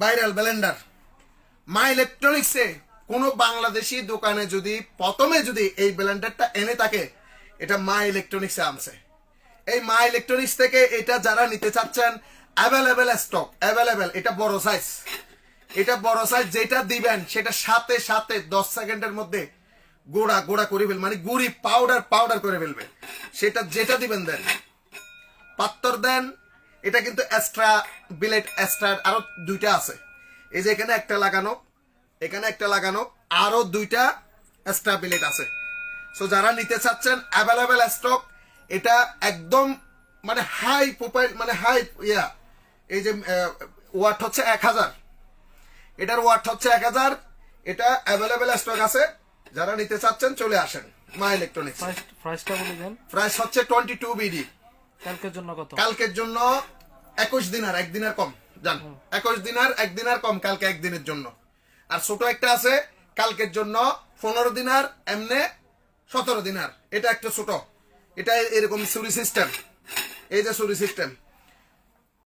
Viral Blender মা ইলেকট্রনিক্সে কোনো বাংলাদেশি দোকানে যদি প্রথমে যদি এই ব্লেন্ডারটা এনে থাকে, এটা মা ইলেকট্রনিক্সে আনছে। এই মা ইলেকট্রনিক্স থেকে এটা যারা নিতে চাচ্ছেন, অ্যাভেলেবেল স্টক, অ্যাভেলেবেল। এটা বড় সাইজ, এটা বড় সাইজ। যেটা দিবেন সেটা সাথে সাথে 10 সেকেন্ডের মধ্যে গোড়া গোড়া করে ফেলবে, মানে গুড়ি পাউডার পাউডার করে ফেলবে। সেটা যেটা দিবেন দেন, পাত্তর দেন। এটা কিন্তু এক্সট্রা বিলেট, এক্সট্রা আরো দুইটা আছে। এই যে এখানে একটা লাগানো, এখানে একটা লাগানো, আরো দুইটা এক্সট্রা বিলেট আছে। সো যারা নিতে চাচ্ছেন, অ্যাভেলেবেল স্টক। এটা একদম মানে হাই প্রোফাইল, মানে হাই ইয়া। এই যে ওয়াট হচ্ছে 1000, এটার ওয়াট হচ্ছে 1000। এটা অ্যাভেলেবেল স্টক আছে, যারা নিতে চাচ্ছেন চলে আসেন মা ইলেকট্রনিক্স। প্রাইসটা বলে দেন। প্রাইস হচ্ছে 22 বিডি। কালকের জন্য কত? কালকের জন্য 21 দিনার, একদিনের কম জান। 21 দিনার, একদিনের কম কালকে একদিনের জন্য। আর ছোট একটা আছে কালকের জন্য 15 দিনার, এমনে 17 দিনার। এটা একটা ছোট, এটা এরকম সুরি সিস্টেম। এই যে সুরি সিস্টেম,